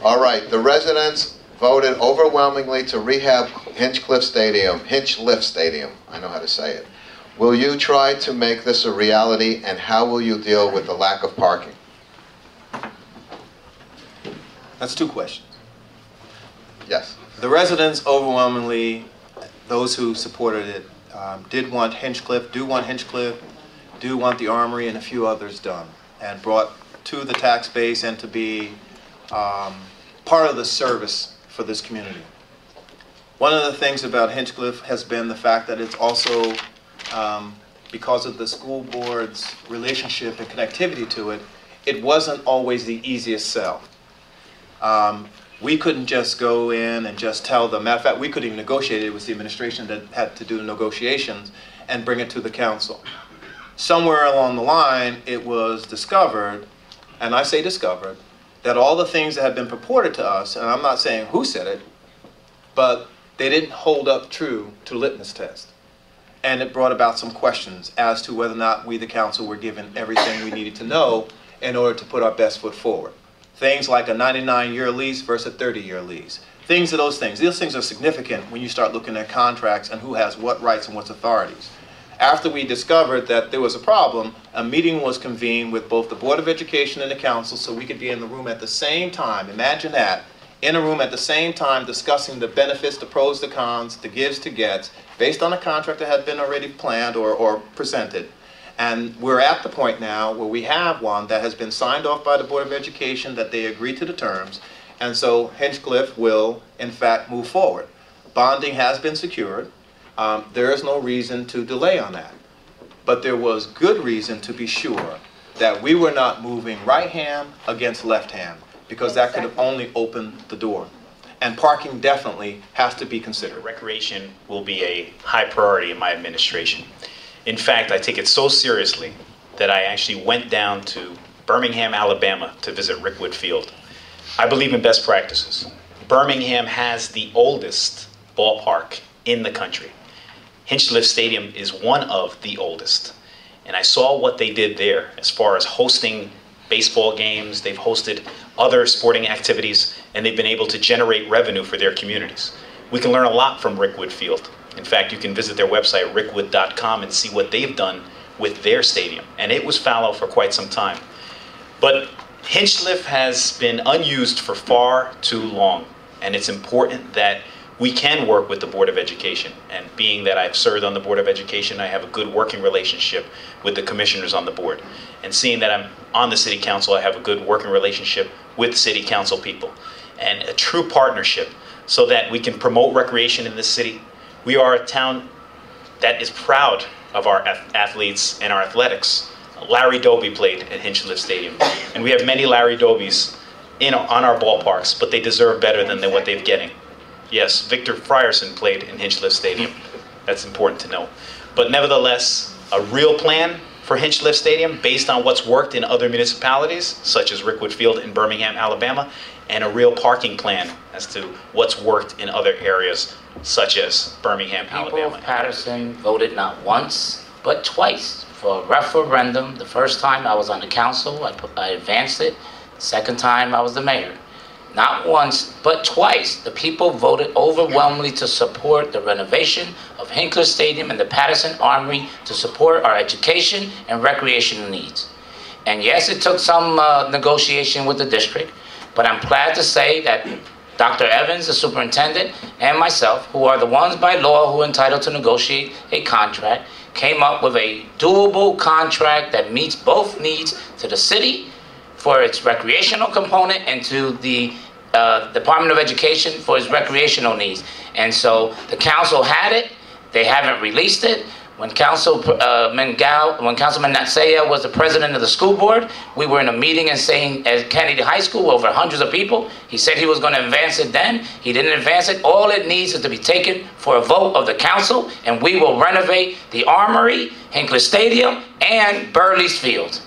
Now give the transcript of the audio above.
All right, the residents voted overwhelmingly to rehab Hinchliff Stadium, I know how to say it. Will you try to make this a reality, and how will you deal with the lack of parking? That's two questions. Yes. The residents overwhelmingly, those who supported it, do want Hinchliff, do want the Armory and a few others done, and brought to the tax base and to be part of the service for this community. One of the things about Hinchliff has been the fact that it's also, because of the school board's relationship and connectivity to it, it wasn't always the easiest sell. We couldn't just go in and just tell them. Matter of fact, we couldn't even negotiate it. It was the administration that had to do the negotiations and bring it to the council. Somewhere along the line, it was discovered, and I say discovered, that all the things that had been purported to us, and I'm not saying who said it, but they didn't hold up true to litmus test. And it brought about some questions as to whether or not we, the council, were given everything we needed to know in order to put our best foot forward. Things like a 99-year lease versus a 30-year lease. These things are significant when you start looking at contracts and who has what rights and what authorities. After we discovered that there was a problem, a meeting was convened with both the Board of Education and the council so we could be in the room at the same time. Imagine that. In a room at the same time discussing the benefits, the pros, the cons, the gives to gets, based on a contract that had been already planned or presented. And we're at the point now where we have one that has been signed off by the Board of Education that they agree to the terms. And so Hinchliff will, in fact, move forward. Bonding has been secured. There is no reason to delay on that. But there was good reason to be sure that we were not moving right hand against left hand, because that could have only opened the door. And parking definitely has to be considered. Recreation will be a high priority in my administration. In fact, I take it so seriously that I actually went down to Birmingham, Alabama to visit Rickwood Field. I believe in best practices. Birmingham has the oldest ballpark in the country. Hinchliff Stadium is one of the oldest. And I saw what they did there as far as hosting baseball games. They've hosted other sporting activities, and they've been able to generate revenue for their communities. We can learn a lot from Rickwood Field. In fact, you can visit their website, rickwood.com, and see what they've done with their stadium. And it was fallow for quite some time. But Hinchliff has been unused for far too long. And it's important that we can work with the Board of Education. And being that I've served on the Board of Education, I have a good working relationship with the commissioners on the board. And seeing that I'm on the City Council, I have a good working relationship with City Council people. And a true partnership so that we can promote recreation in this city. We are a town that is proud of our athletes and our athletics. Larry Doby played at Hinchliff Stadium. And we have many Larry Dobys on our ballparks, but they deserve better than what they're getting. Yes, Victor Frierson played in Hinchliff Stadium. That's important to know. But nevertheless, a real plan for Hinchliff Stadium based on what's worked in other municipalities, such as Rickwood Field in Birmingham, Alabama, and a real parking plan as to what's worked in other areas, such as Birmingham, Alabama. People of Paterson voted not once, but twice for a referendum. The first time I was on the council, I advanced it. The second time I was the mayor. Not once, but twice, the people voted overwhelmingly to support the renovation of Hinchliff Stadium and the Paterson Armory to support our education and recreational needs. And yes, it took some negotiation with the district, but I'm glad to say that Dr. Evans, the superintendent, and myself, who are the ones by law who are entitled to negotiate a contract, came up with a doable contract that meets both needs to the city for its recreational component and to the Department of Education for its recreational needs. And so the council had it. They haven't released it. When Councilman Natsaya was the president of the school board, we were in a meeting and saying at Kennedy High School, over hundreds of people, he said he was going to advance it then. He didn't advance it. All it needs is to be taken for a vote of the council, and we will renovate the Armory, Hinchliff Stadium, and Burley's Field.